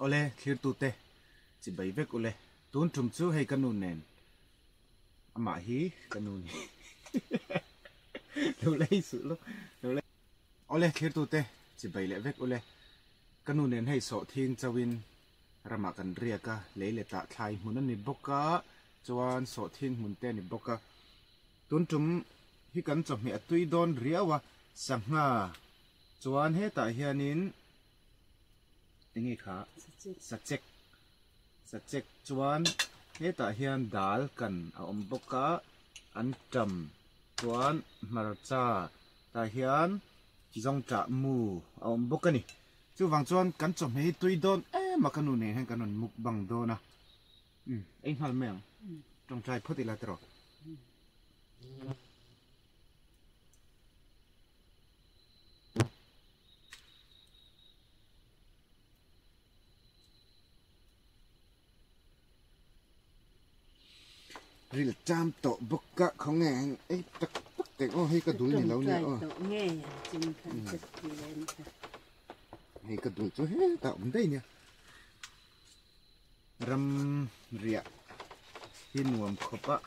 ole thlir tu te chi bai vek ole tun tum chu hei kanun nen ama hi kanun lo lei su lo lei ole thlir tu te chi bai le vek ole kanun nen hei so thing chawin rama kan riaka leile ta thlai mun ani boka chuan so thing mun te ni boka tun tum hi kan chom me atui don riawa sangha chuan he ta hianin tingi kha sachek chuan he ta hian dal kan a om boka an tam chuan marcha ta hian zong ta mu a om boka ni chu wang chuan kan chom me tui don makanu ne hen kanon mukbang do na anh hal mèo trong trai phốt thì là tro rìa cham tổ bốc cả không nghe ấy tắc tắc ô hay cái đuôi này lâu nè nghe trên khăn chất lên hay cái đuôi cho hết tạo vấn đề nè ram rìa hin nuông khop á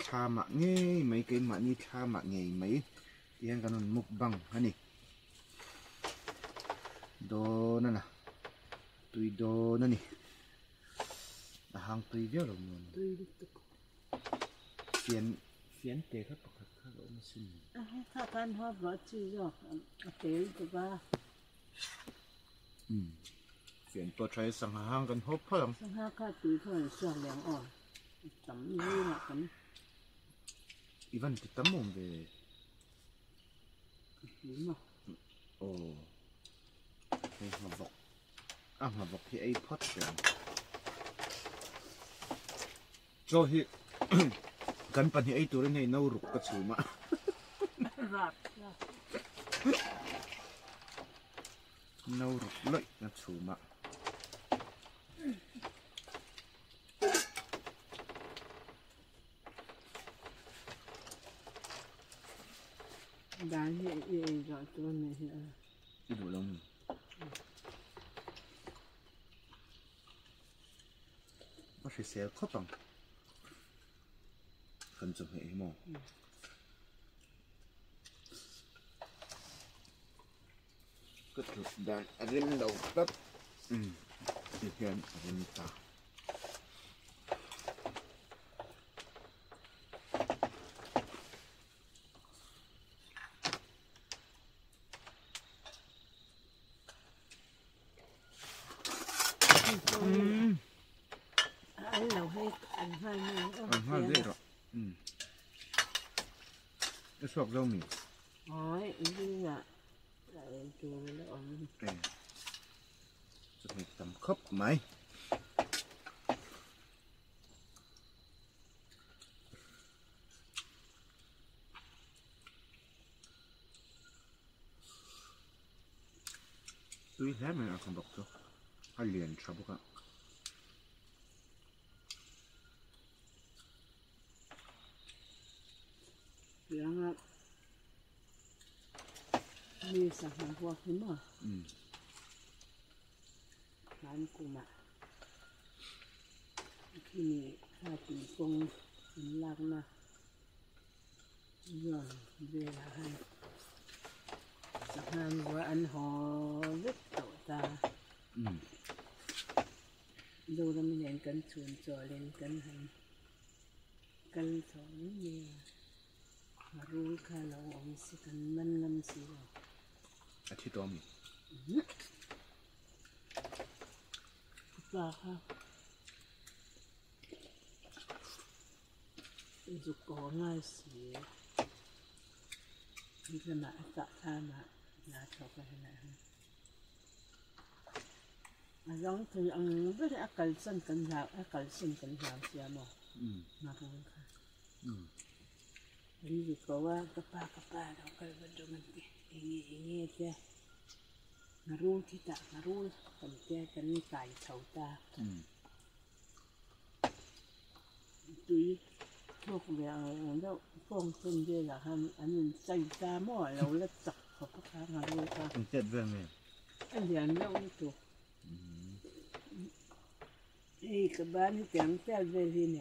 cha mạ nghe mấy cái mạ như cha mạ nghe mấy yên cái nó mục bằng hả nè đồ nè nè tùy đồ nè nè là hàng tùy véo rồi tùy phiền phiền tê khát bọc khát lỗ mà xin thà can hoa vợ chưa rồi tế của ba phiền tôi thấy sang hàng gần hộp phải không sang hàng khác tùy thôi sang liền ỏi tắm như là tắm Ivan thì tắm mồm về đúng mà ồ đây mà vọc thì ấy phốt rồi cho hi gần phần thì ấy tụi này nấu rục cái chủ mà nấu rục lợi cái chủ mà đá nhẹ rồi tôi này cái đồ lông nó sẽ xé khóc bằng phần chụp hệ mồ cái chụp đàn rim đầu tắt thì hiện rim ta ăn lẩu hay ăn hai dễ rồi cái sọc rau mì nói như là lại chùa nó ổn chụp hình tầm khớp máy tuy thế mà không đọc cho hay liền sao bốc ạ yang ni sa han hoa phim mà nan kuma kini hati kong lạc na rồi về là han sa han qua ăn hò rất tội ta đâu ra mình cân chuồn trò lên cân hành cân sống như Marul kalau orang si kan menam si lo. Aci Tommy. Apa ha? Itu kau ngai si. Jika nak tak sama, nak coba nak. Orang tu yang berakal sen kan siapa? Marul ka. Jadi kawa kapa dong kalau berdoman ini dia narul kita narul kan dia kan kai thau ta tui thuốc về đâu phong sinh đây là anh chạy ta mỏ lâu lết chặt có các narul ta chết về mình anh liền lâu tụ ấy các bạn tiếng theo về gì nhỉ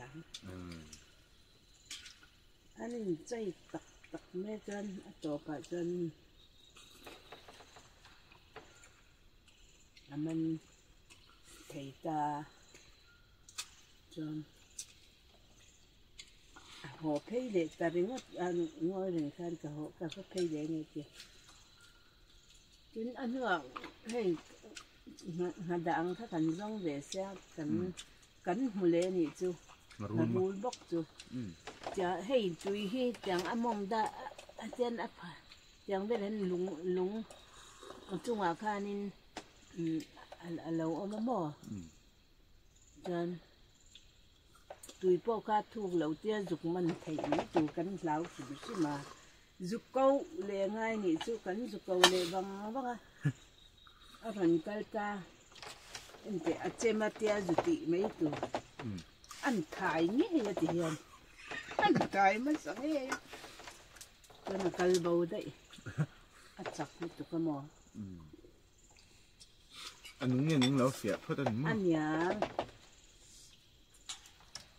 anh ấy chạy tắc tắc mấy chân tổ cả chân mình thấy ta chân họ thấy lệ ta đi ngồi rừng khan cả họ cả có thấy lệ nghe chưa chính anh họ hay hà đặng他cần giống về xe cần cần hồ lệ này chú hà rùi bốc chú chả hay chui hi chẳng ăn mông đã trên áp chẳng biết đến lúng lúng trung hòa khan nên lâu ôm mò chân tụi po cá thu lâu tia dục mình thấy tụi cắn lão tụi xí mà dục câu lệ ngay nhỉ chú cắn dục câu lệ bằng à ở phần cây ca anh chị ở trên mặt tia dục tị mấy tụi ăn thái nhỉ là thì hiền ăn thái mới sợ nghe cho nó cây bầu đấy ăn chặt tụi cái mò anh nghe những lão phiệt thôi anh ăn nhá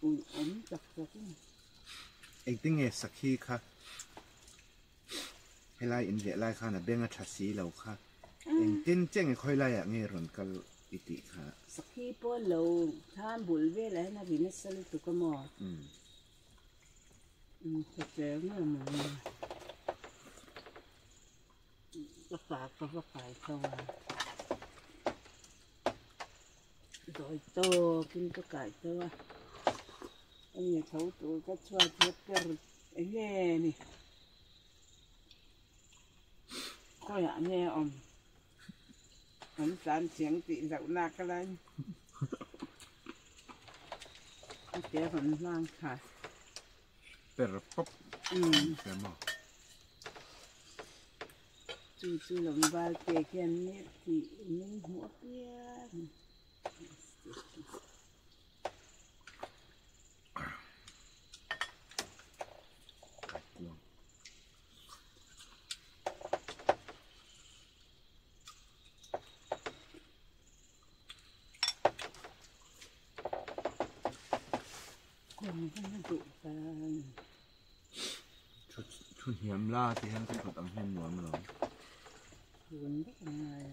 ấm chặt chặt anh tiếng nghe sắc khí khá hay lại in về lại khá là bên cái xí lâu khá anh tin chăng khơi lại nghe rồi cái ít khá sắc khí po lâu tham bùn về lại nó bị nó sâu tụi cái mò thật là mà có phải không à rồi to kinh có cải to anh nhà thấu tụi các choa chết cái anh nghe nè coi hả nghe ông san tiếng tị dạo na cái này cái té phần lang khải pero pop pero mà chú làm ba kê khen nét thì mình mua kia còn không đủ ta chút hiếm la thì hắn cũng có hiếm nữa mà rồi cuốn rất là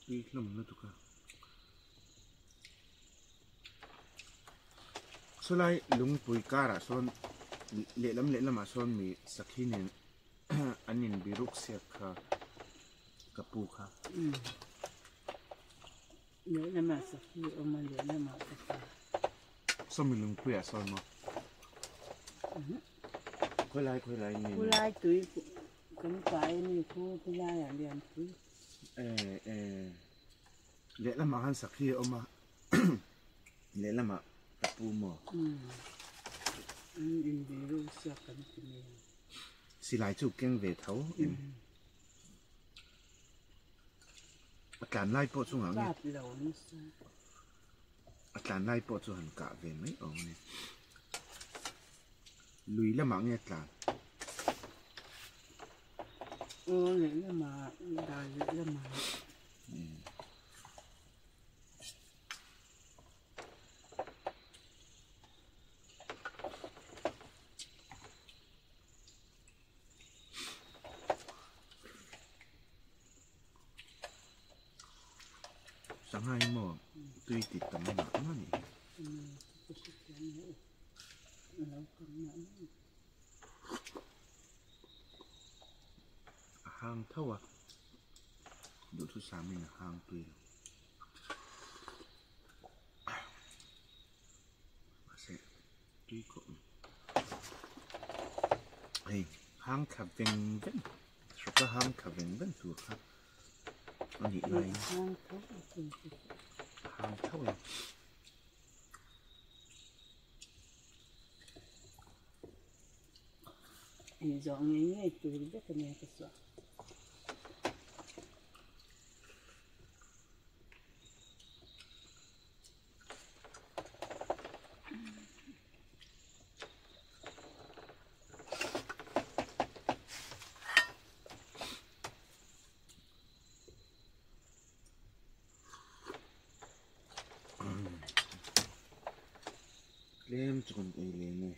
đi lắm nữa tụi con số lại lúng bụi cá ra son lệ lắm mà son mi sakhi nên anh nhìn bị rút xẹt cả kapu cả lệ lắm mà sakhi mà lệ lắm mà sakhi son mi lúng bụi à son mà khơi lại cô lại tụi cũng phải như cô lại à liền tụi lệ lắm mà hắn sakhi mà lệ lắm mà kapu mà anh đi rút xẹt cái này xí lại chú kinh về thấuการไล่ปอดช่วงหลังเนี่ยการไล่ปอดช่วงหันกะเวไม่ออกเนี่ยลุยแล้วหมังเนี่ยการเลยแล้วมาได้แล้วมาสังหารหมอตุยติดต่อมาหนักมากนี่ห่างเท่าอ่ะดูทุกสามีนะห่างตุยมาเสร็จตุยก็เฮ้ยห่างขับเป็นเป็นสุดก็ห่างขับเป็นเป็นตัวครับอันนี้อะไรห่างเท่าไหร่dọn ngay từ biết cái này cái sọ tlem chun ei le nge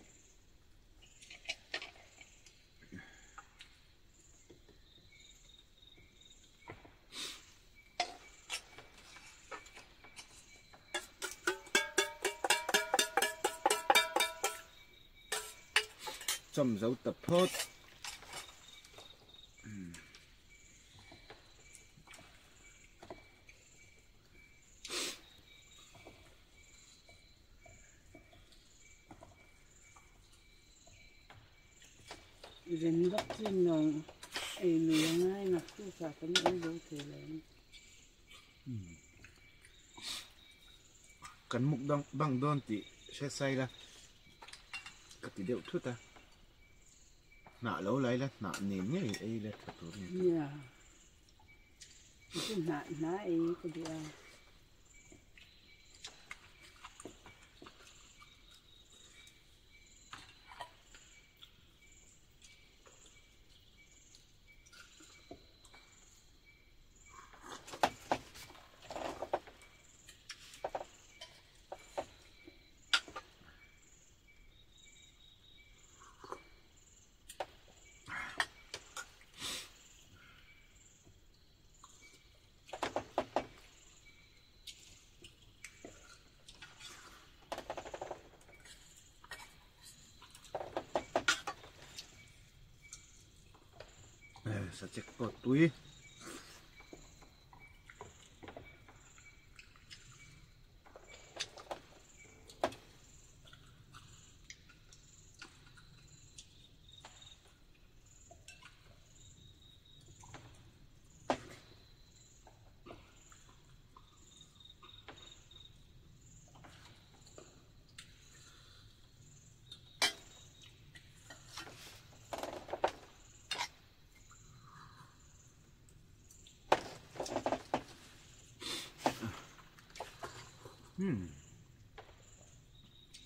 chom dấu tập phốt Dân gấp trên nòng ấy lúa ngay ngập cứ cả cái những dấu thể lớn cắn mục băng đòn thì sẽ say ra cái tí điệu chút ta nạ lâu lấy là nạ nền nhé ấy là thật tốt nhé yeah cái nã ấy cái gì à sa check pot túi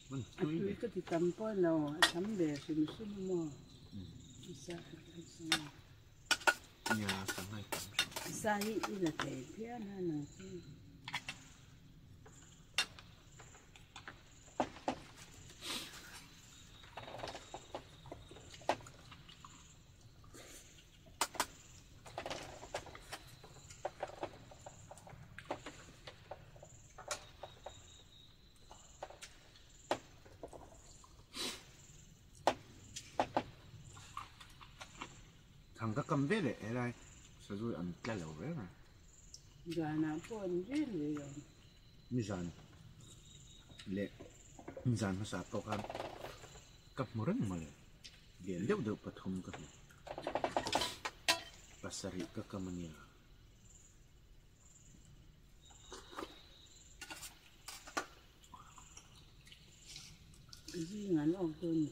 vâng túi túi cái thì tầm bao nào thấm bể xùm xùm mò sa nhà sáng nay sa ý là thể phía na nè thằng các cầm vết đấy đây sao rồi ăn cái lẩu đấy mà giờ nào còn riết rồi mizan lệ mizan nó sạp tao kan cặp một rừng mà lệ liền đều được bắt hùng cái pasari cái camania cái gì ngắn ông tuần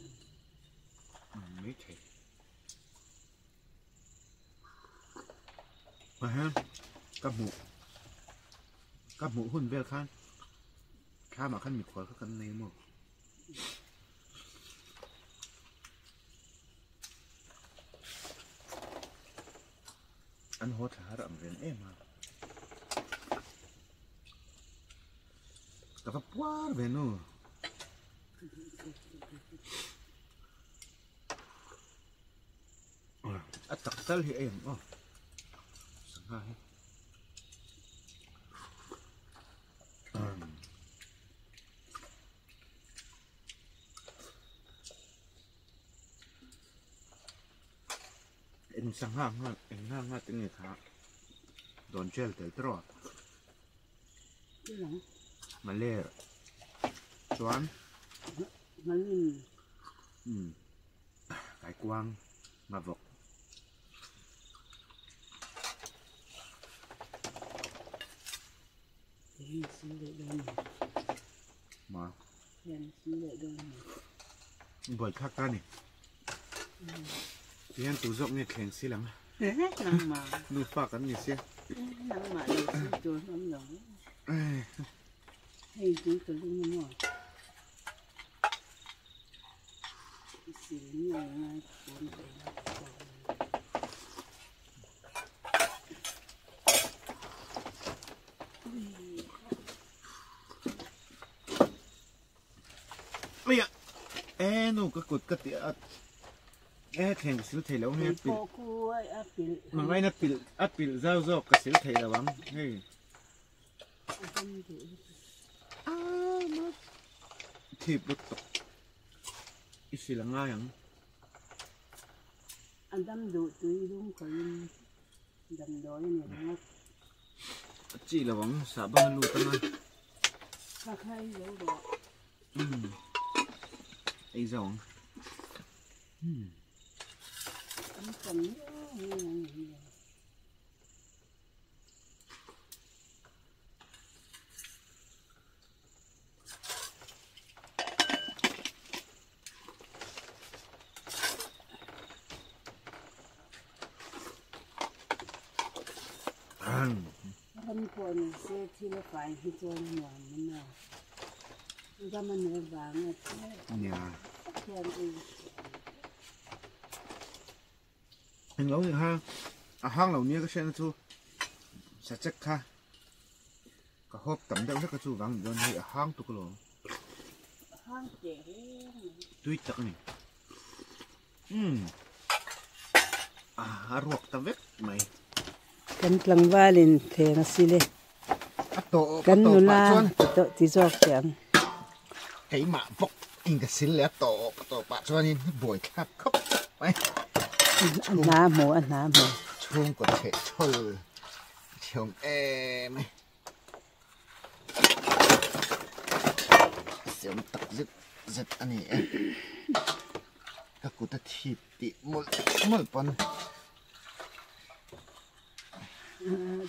mấy thầy mà ha cặp mũ hôn về khan khá mà khăn mịt khói các căn này mà ăn hốt hả rậm về em mà cặp quá về nó at taktal hi em hai em sang hang ha tiếng người khác đón chơi tới trọ cái gì mà lê choán mà nhìn cái quang mà vọc Hèn xí lệ đơn mà hèn xí lệ đơn bởi khác ta nè thì anh tủ rộng như khen xí lắm nắng mà nu pha cắn như xí nắng mà đâu xí trốn lắm rồi hay tí cái lưng mà xí nhiều ngay cuốn về lắm ôi nu ka kut ka ti at theng sil thei lo ne pil mangai na pil zau ka sil thei lawang hei ma thi but isilanga yang Adam du tui lum ko dam doi ni na chi lawang sa bang lu ta na kha khai lo ro ai zong am kam ni Hâm quần xe thì nó phải khi cho nó ngoan nó nào ra mà nó vàng nhà khen đi hình lâu thì ha hang lâu nia cái xe nó chu sẽ chắc ha cả hộp tẩm đậu rất cái chu vàng rồi hay hang tu cái lỗ hang trẻ tuy tắc này ruột ta vết mày kan tlang valin theng asile kan nula to ti jok chang cái mạ bọc in cái xin lẽ tổ bạc cho nên buổi khắp khóc mày an na mo chung có thể chơi chồng em mày xem tắc rất anh ấy em các cụ ta thịt bị một phần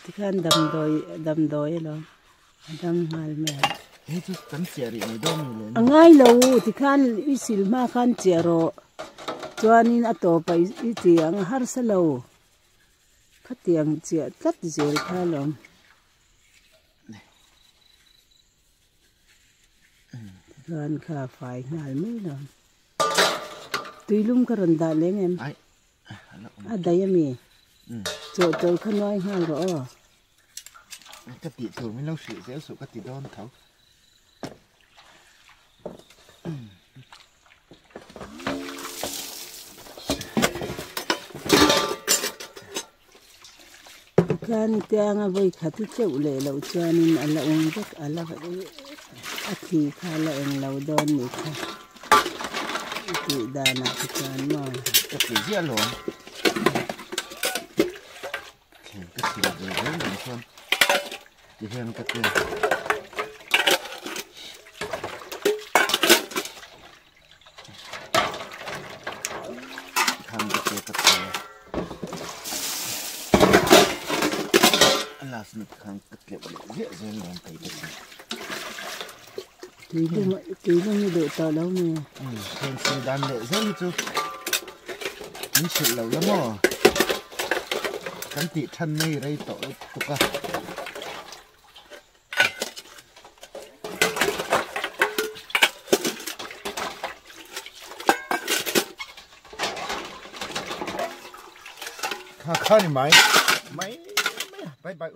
thì kan đầm đôi lo đầm mal me hết chút cắn chè thì này đâu nhiều lên ngay lâu thì kan isil ma kan chè ro chuanin ato pa itiang har sa lo khatiang chè tat zel kha lom gan kha fai ngal me lo tuilum karon da leng em adayami chỗ khăn nói hàng rõ cái tỷ thường mới lâu sự dễ số cái tỷ đón thấu kan tiang với khát chịu lệ lâu cho nên ăn là uống rất ăn là vậy thì khá là ăn lâu đón này khá thì đà nẵng thì chán mà cái tỷ dễ luôn cái gì là rất là con chỉ thêm cái tiền tham cái tiền là sự tham cái tiền dễ dàng làm cái tí lúc như độ tờ đâu mà thêm sự đan lệ rất là chú những sự lâu lắm rồi cắn tị thân này đây tổ tục à khá khá này máy bye bye